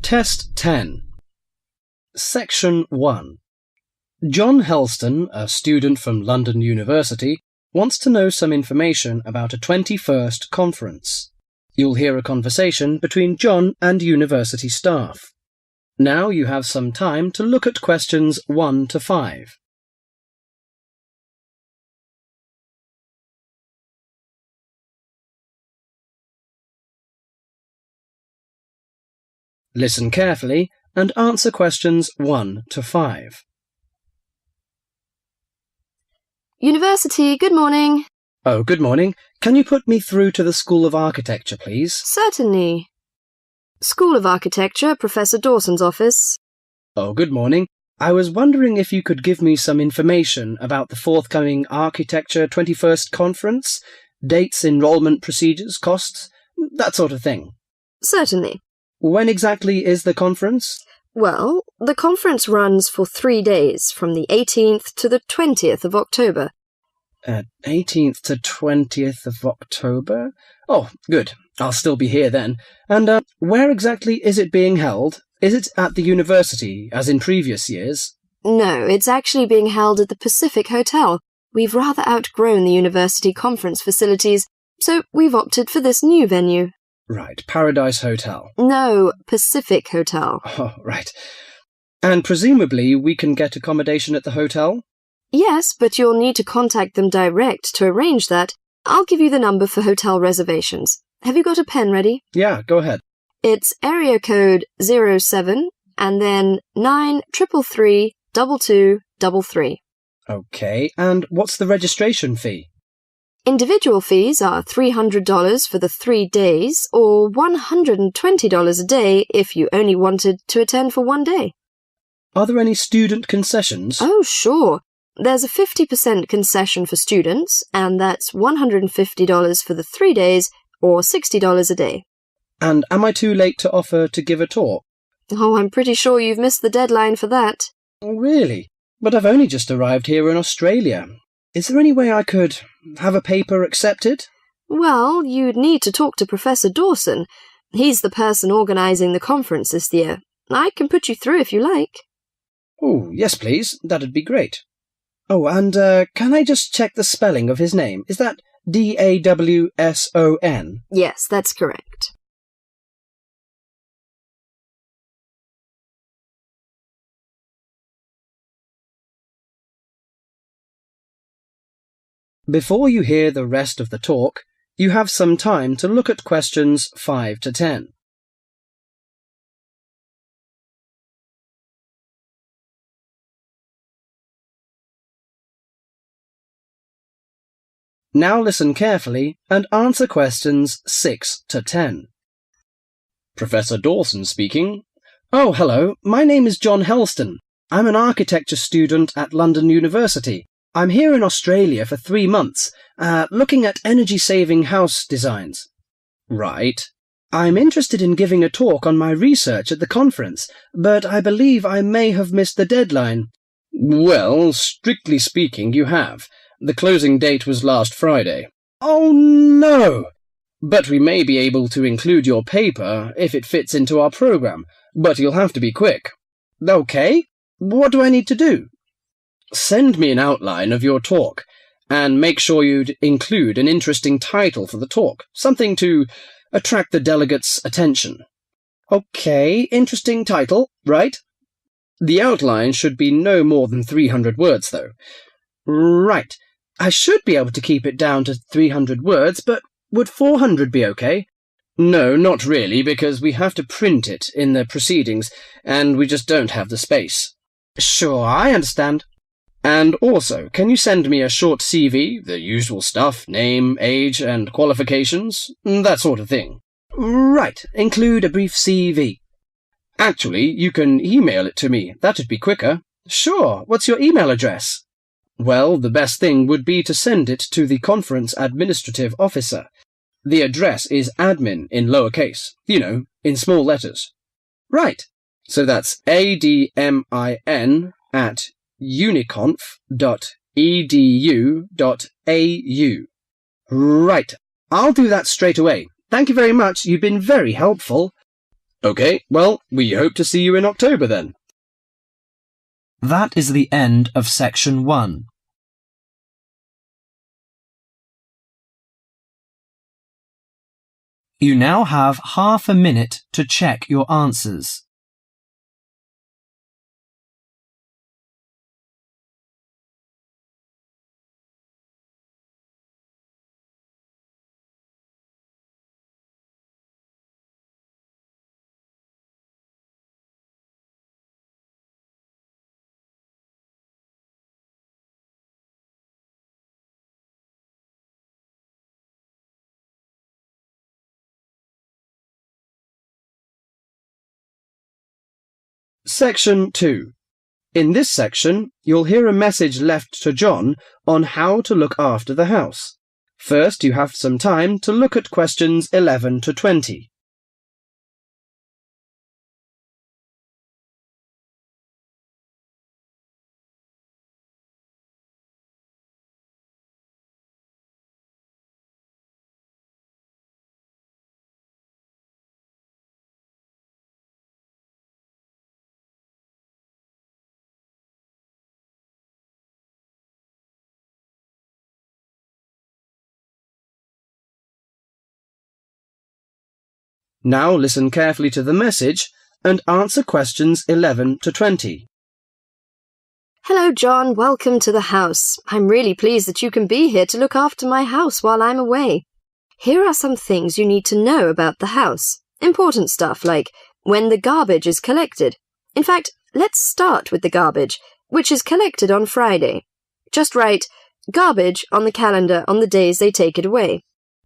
Test 10. Section 1. John Helston, a student from London University, wants to know some information about a 21st conference. You'll hear a conversation between John and university staff. Now you have some time to look at questions 1 to 5. Listen carefully and answer questions 1 to 5. University, good morning. Oh, good morning. Can you put me through to the School of Architecture, please? Certainly. School of Architecture, Professor Dawson's office. Oh, good morning. I was wondering if you could give me some information about the forthcoming Architecture 21st Conference, dates, enrolment procedures, costs, that sort of thing. Certainly. When exactly is the conference? Well, the conference runs for 3 days, from the 18th to the 20th of October. 18th to 20th of October? Oh, good. I'll still be here then. And where exactly is it being held? Is it at the university, as in previous years? No, it's actually being held at the Pacific Hotel. We've rather outgrown the university conference facilities, so we've opted for this new venue. Right, Paradise Hotel. No, Pacific Hotel. Oh, right. And presumably we can get accommodation at the hotel? Yes, but you'll need to contact them direct to arrange that. I'll give you the number for hotel reservations. Have you got a pen ready? Yeah, go ahead. It's area code 07 and then 933 2233. Okay, and what's the registration fee? Individual fees are $300 for the 3 days or $120 a day if you only wanted to attend for 1 day. Are there any student concessions? Oh, sure. There's a 50% concession for students, and that's $150 for the 3 days or $60 a day. And am I too late to offer to give a talk? Oh, I'm pretty sure you've missed the deadline for that. Oh, really? But I've only just arrived here in Australia. Is there any way I could have a paper accepted? Well, you'd need to talk to Professor Dawson. He's the person organising the conference this year. I can put you through if you like. Oh, yes, please. That'd be great. Oh, and can I just check the spelling of his name? Is that Dawson? Yes, that's correct. Before you hear the rest of the talk, you have some time to look at questions 5 to 10. Now listen carefully and answer questions 6 to 10. Professor Dawson speaking. Oh, hello. My name is John Helston. I'm an architecture student at London University. I'm here in Australia for 3 months, looking at energy-saving house designs. Right. I'm interested in giving a talk on my research at the conference, but I believe I may have missed the deadline. Well, strictly speaking, you have. The closing date was last Friday. Oh, no! But we may be able to include your paper if it fits into our program, but you'll have to be quick. Okay. What do I need to do? Send me an outline of your talk, and make sure you'd include an interesting title for the talk, something to attract the delegates' attention. Okay, interesting title, right? The outline should be no more than 300 words, though. Right. I should be able to keep it down to 300 words, but would 400 be okay? No, not really, because we have to print it in the proceedings, and we just don't have the space. Sure, I understand. And also, can you send me a short CV, the usual stuff, name, age, and qualifications, that sort of thing? Right, include a brief CV. Actually, you can email it to me. That'd be quicker. Sure, what's your email address? Well, the best thing would be to send it to the conference administrative officer. The address is admin in lowercase, in small letters. Right, so that's ADMIN at uniconf.edu.au. Right, I'll do that straight away. Thank you very much. You've been very helpful. OK, well, we hope to see you in October then. That is the end of section 1. You now have half a minute to check your answers. Section 2. In this section, you'll hear a message left to John on how to look after the house. First, you have some time to look at questions 11 to 20. Now listen carefully to the message and answer questions 11 to 20. Hello, John. Welcome to the house. I'm really pleased that you can be here to look after my house while I'm away. Here are some things you need to know about the house. Important stuff like when the garbage is collected. In fact, let's start with the garbage, which is collected on Friday. Just write garbage on the calendar on the days they take it away.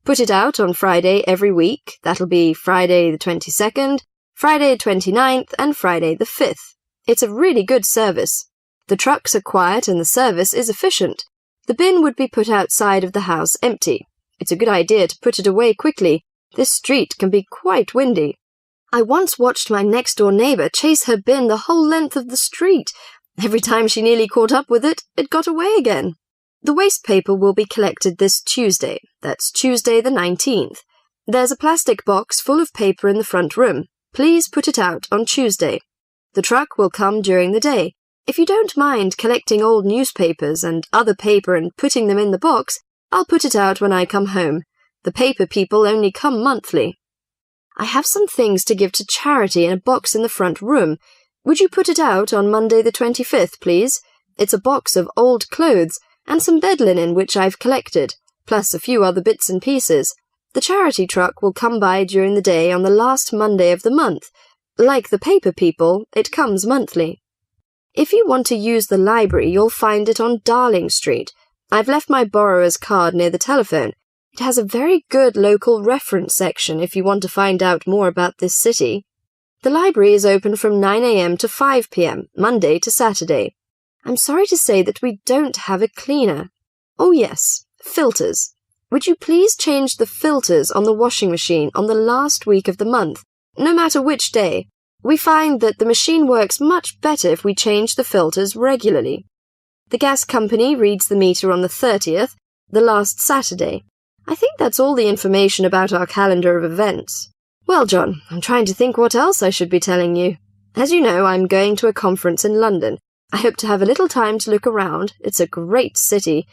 Put it out on Friday every week. That'll be Friday the 22nd, Friday the 29th, and Friday the 5th. It's a really good service. The trucks are quiet and the service is efficient. The bin would be put outside of the house empty. It's a good idea to put it away quickly. This street can be quite windy. I once watched my next-door neighbour chase her bin the whole length of the street. Every time she nearly caught up with it, it got away again. The waste paper will be collected this Tuesday. That's Tuesday the 19th. There's a plastic box full of paper in the front room. Please put it out on Tuesday. The truck will come during the day. If you don't mind collecting old newspapers and other paper and putting them in the box, I'll put it out when I come home. The paper people only come monthly. I have some things to give to charity in a box in the front room. Would you put it out on Monday the 25th, please? It's a box of old clothes and some bed linen which I've collected, plus a few other bits and pieces. The charity truck will come by during the day on the last Monday of the month. Like the paper people, it comes monthly. If you want to use the library, you'll find it on Darling Street. I've left my borrower's card near the telephone. It has a very good local reference section if you want to find out more about this city. The library is open from 9 a.m. to 5 p.m., Monday to Saturday. I'm sorry to say that we don't have a cleaner. Oh yes, filters. Would you please change the filters on the washing machine on the last week of the month, no matter which day? We find that the machine works much better if we change the filters regularly. The gas company reads the meter on the 30th, the last Saturday. I think that's all the information about our calendar of events. Well, John, I'm trying to think what else I should be telling you. As you know, I'm going to a conference in London. I hope to have a little time to look around. It's a great city.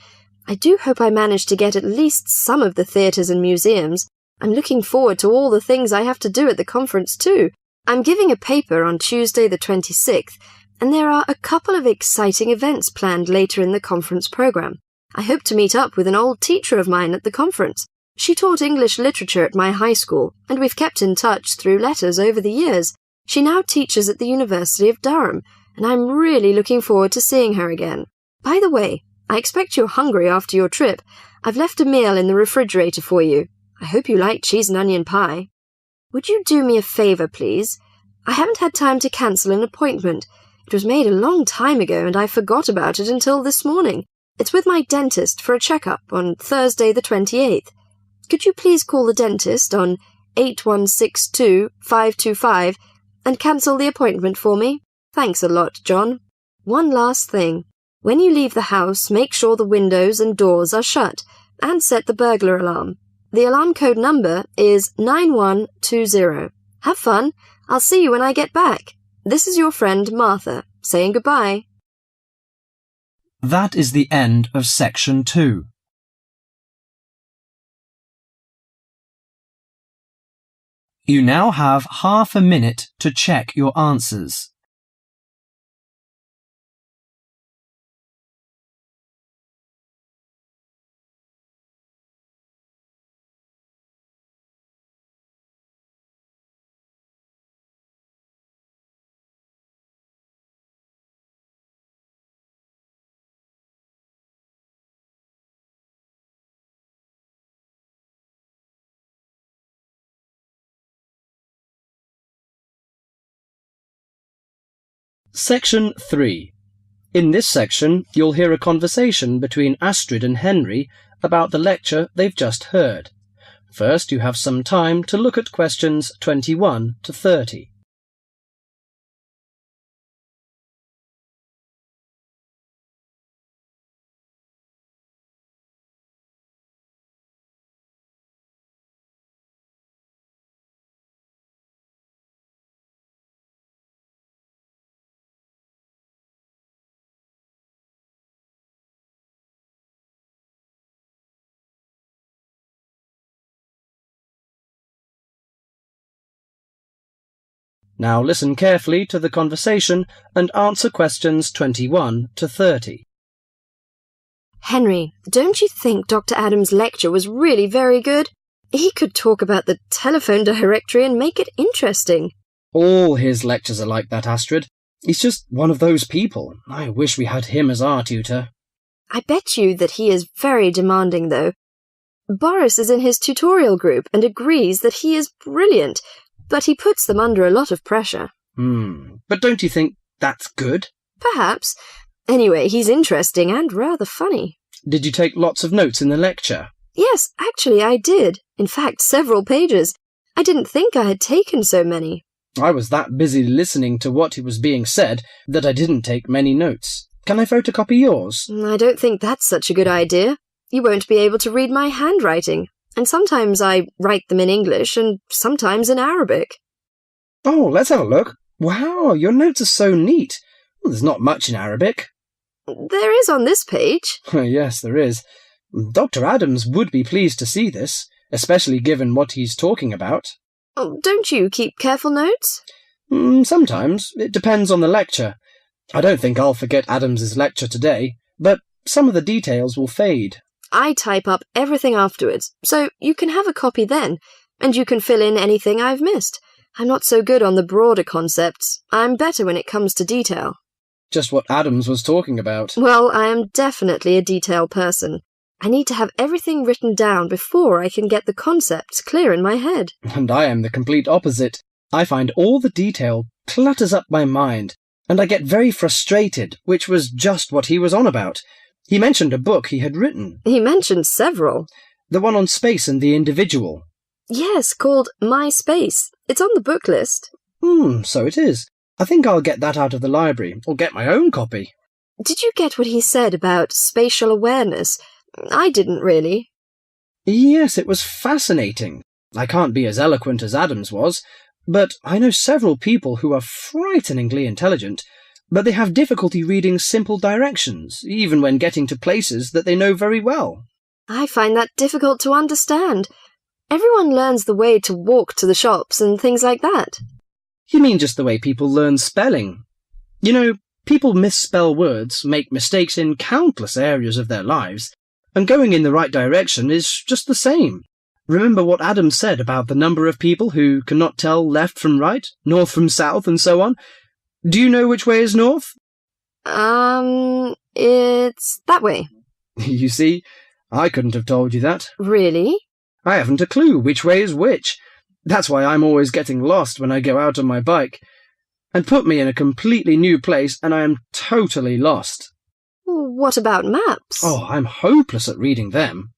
I do hope I manage to get at least some of the theatres and museums. I'm looking forward to all the things I have to do at the conference too. I'm giving a paper on Tuesday the 26th, and there are a couple of exciting events planned later in the conference programme. I hope to meet up with an old teacher of mine at the conference. She taught English literature at my high school, and we've kept in touch through letters over the years. She now teaches at the University of Durham, and I'm really looking forward to seeing her again. By the way, I expect you're hungry after your trip. I've left a meal in the refrigerator for you. I hope you like cheese and onion pie. Would you do me a favour, please? I haven't had time to cancel an appointment. It was made a long time ago, and I forgot about it until this morning. It's with my dentist for a checkup on Thursday the 28th. Could you please call the dentist on 8162-525 and cancel the appointment for me? Thanks a lot, John. One last thing. When you leave the house, make sure the windows and doors are shut, and set the burglar alarm. The alarm code number is 9120. Have fun. I'll see you when I get back. This is your friend Martha, saying goodbye. That is the end of section 2. You now have half a minute to check your answers. Section 3. In this section, you'll hear a conversation between Astrid and Henry about the lecture they've just heard. First, you have some time to look at questions 21 to 30. Now listen carefully to the conversation and answer questions 21 to 30. Henry, don't you think Dr. Adams' lecture was really very good? He could talk about the telephone directory and make it interesting. All his lectures are like that, Astrid. He's just one of those people. I wish we had him as our tutor. I bet you that he is very demanding, though. Boris is in his tutorial group and agrees that he is brilliant, but he puts them under a lot of pressure. But don't you think that's good? Perhaps. Anyway, he's interesting and rather funny. Did you take lots of notes in the lecture? Yes, actually I did. In fact, several pages. I didn't think I had taken so many. I was that busy listening to what was being said that I didn't take many notes. Can I photocopy yours? I don't think that's such a good idea. You won't be able to read my handwriting. And sometimes I write them in English and sometimes in Arabic. Oh, let's have a look. Wow, your notes are so neat. Well, there's not much in Arabic. There is on this page. Yes, there is. Dr. Adams would be pleased to see this, especially given what he's talking about. Oh, don't you keep careful notes? Sometimes. It depends on the lecture. I don't think I'll forget Adams's lecture today, but some of the details will fade. I type up everything afterwards, so you can have a copy then, and you can fill in anything I've missed. I'm not so good on the broader concepts. I'm better when it comes to detail. Just what Adams was talking about. Well, I am definitely a detail person. I need to have everything written down before I can get the concepts clear in my head. And I am the complete opposite. I find all the detail clutters up my mind, and I get very frustrated, which was just what he was on about. He mentioned a book he had written. He mentioned several. The one on space and the individual. Yes, called My Space. It's on the book list. So it is. I think I'll get that out of the library, or get my own copy. Did you get what he said about spatial awareness? I didn't really. Yes, it was fascinating. I can't be as eloquent as Adams was, but I know several people who are frighteningly intelligent, but they have difficulty reading simple directions, even when getting to places that they know very well. I find that difficult to understand. Everyone learns the way to walk to the shops and things like that. You mean just the way people learn spelling? You know, people misspell words, make mistakes in countless areas of their lives, and going in the right direction is just the same. Remember what Adams said about the number of people who cannot tell left from right, north from south, and so on? Do you know which way is north? It's that way. You see, I couldn't have told you that. Really? I haven't a clue which way is which. That's why I'm always getting lost when I go out on my bike. And put me in a completely new place and I am totally lost. What about maps? Oh, I'm hopeless at reading them.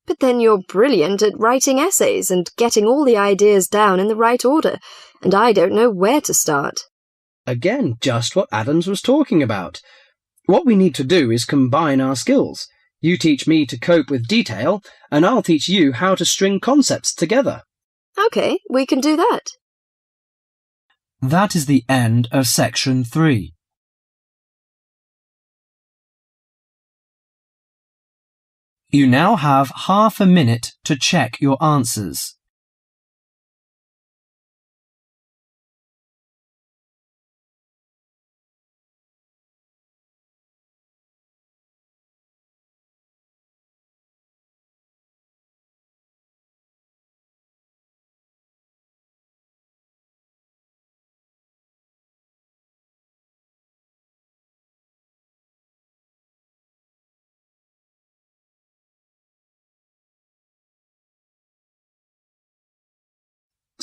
But then you're brilliant at writing essays and getting all the ideas down in the right order, and I don't know where to start. Again, just what Adams was talking about. What we need to do is combine our skills. You teach me to cope with detail, and I'll teach you how to string concepts together. Okay, we can do that. That is the end of section 3. You now have half a minute to check your answers.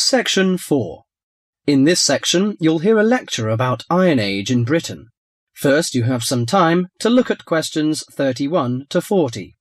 Section 4. In this section, you'll hear a lecture about Iron Age in Britain. First, you have some time to look at questions 31 to 40.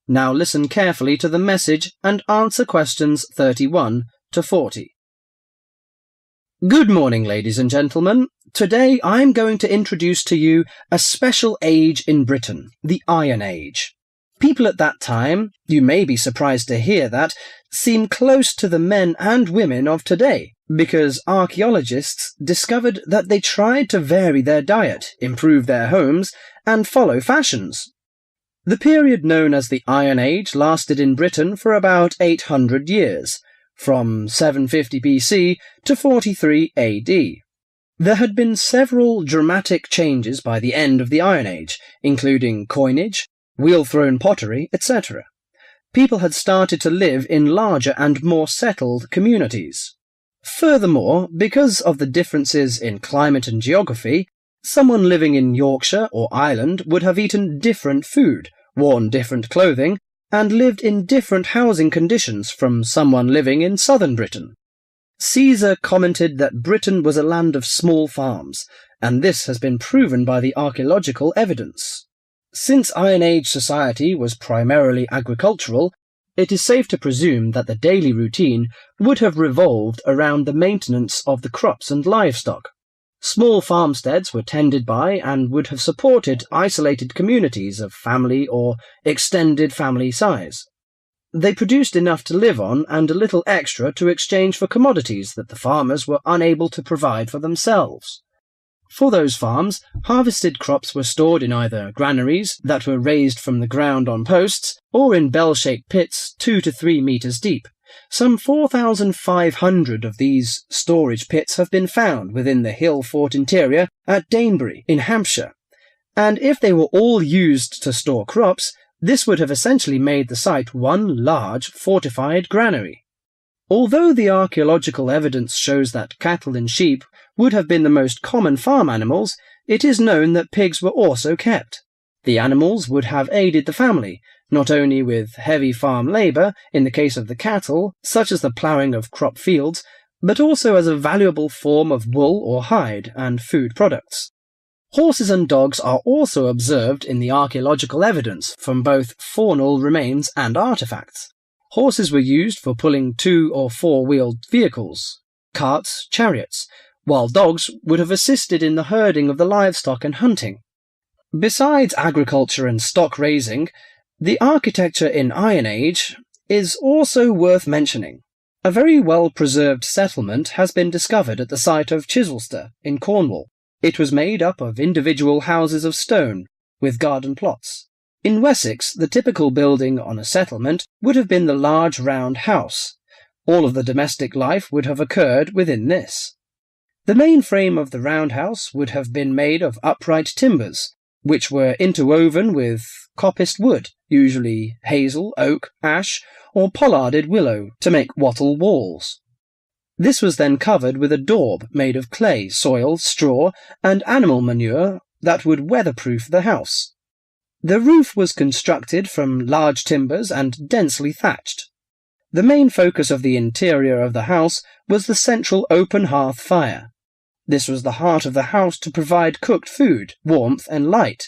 Now listen carefully to the message and answer questions 31 to 40. Good morning, ladies and gentlemen. Today I'm going to introduce to you a special age in Britain, the Iron Age. People at that time, you may be surprised to hear that, seem close to the men and women of today, because archaeologists discovered that they tried to vary their diet, improve their homes, and follow fashions. The period known as the Iron Age lasted in Britain for about 800 years, from 750 BC to 43 AD. There had been several dramatic changes by the end of the Iron Age, including coinage, wheel-thrown pottery, etc. People had started to live in larger and more settled communities. Furthermore, because of the differences in climate and geography, someone living in Yorkshire or Ireland would have eaten different food, worn different clothing, and lived in different housing conditions from someone living in southern Britain. Caesar commented that Britain was a land of small farms, and this has been proven by the archaeological evidence. Since Iron Age society was primarily agricultural, it is safe to presume that the daily routine would have revolved around the maintenance of the crops and livestock. Small farmsteads were tended by and would have supported isolated communities of family or extended family size. They produced enough to live on and a little extra to exchange for commodities that the farmers were unable to provide for themselves. For those farms, harvested crops were stored in either granaries that were raised from the ground on posts or in bell-shaped pits 2 to 3 meters deep. Some 4,500 of these storage pits have been found within the hill fort interior at Danebury in Hampshire, and if they were all used to store crops, this would have essentially made the site one large fortified granary. Although the archaeological evidence shows that cattle and sheep would have been the most common farm animals, it is known that pigs were also kept. The animals would have aided the family, not only with heavy farm labour in the case of the cattle, such as the ploughing of crop fields, but also as a valuable form of wool or hide and food products. Horses and dogs are also observed in the archaeological evidence from both faunal remains and artefacts. Horses were used for pulling 2- or 4-wheeled vehicles, carts, chariots, while dogs would have assisted in the herding of the livestock and hunting. Besides agriculture and stock raising, the architecture in Iron Age is also worth mentioning. A very well-preserved settlement has been discovered at the site of Chislester in Cornwall. It was made up of individual houses of stone, with garden plots. In Wessex, the typical building on a settlement would have been the large round house. All of the domestic life would have occurred within this. The main frame of the roundhouse would have been made of upright timbers, which were interwoven with coppiced wood, usually hazel, oak, ash, or pollarded willow, to make wattle walls. This was then covered with a daub made of clay, soil, straw, and animal manure that would weatherproof the house. The roof was constructed from large timbers and densely thatched. The main focus of the interior of the house was the central open hearth fire. This was the heart of the house to provide cooked food, warmth, and light.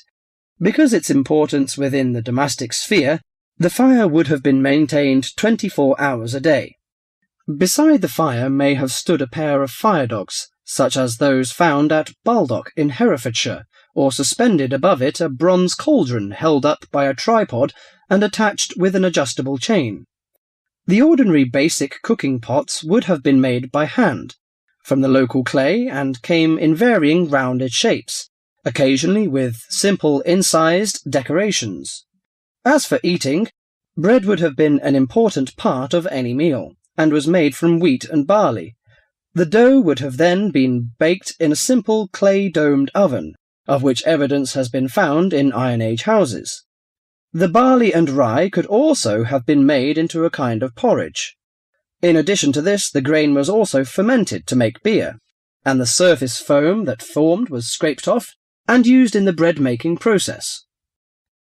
Because its importance within the domestic sphere, the fire would have been maintained 24 hours a day. Beside the fire may have stood a pair of fire dogs, such as those found at Baldock in Herefordshire, or suspended above it a bronze cauldron held up by a tripod and attached with an adjustable chain. The ordinary basic cooking pots would have been made by hand, from the local clay, and came in varying rounded shapes, occasionally with simple incised decorations. As for eating, bread would have been an important part of any meal, and was made from wheat and barley. The dough would have then been baked in a simple clay-domed oven, of which evidence has been found in Iron Age houses. The barley and rye could also have been made into a kind of porridge. In addition to this, the grain was also fermented to make beer, and the surface foam that formed was scraped off and used in the bread-making process.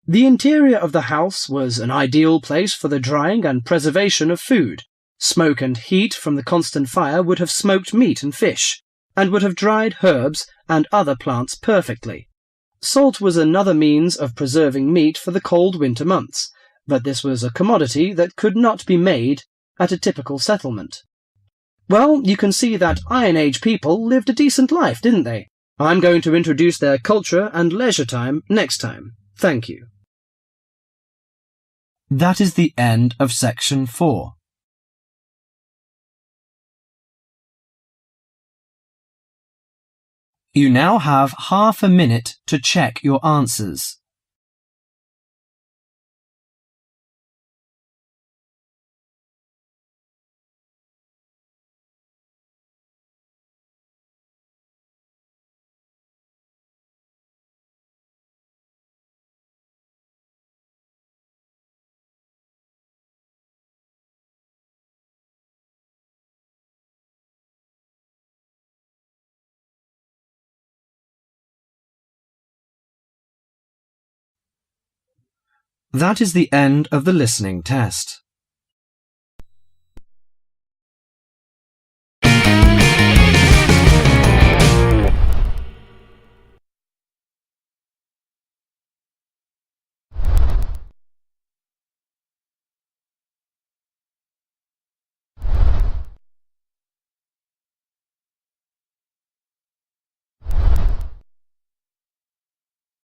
The interior of the house was an ideal place for the drying and preservation of food. Smoke and heat from the constant fire would have smoked meat and fish, and would have dried herbs and other plants perfectly. Salt was another means of preserving meat for the cold winter months, but this was a commodity that could not be made at a typical settlement. Well, you can see that Iron Age people lived a decent life, didn't they? I'm going to introduce their culture and leisure time next time. Thank you. That is the end of section 4. You now have half a minute to check your answers. That is the end of the listening test.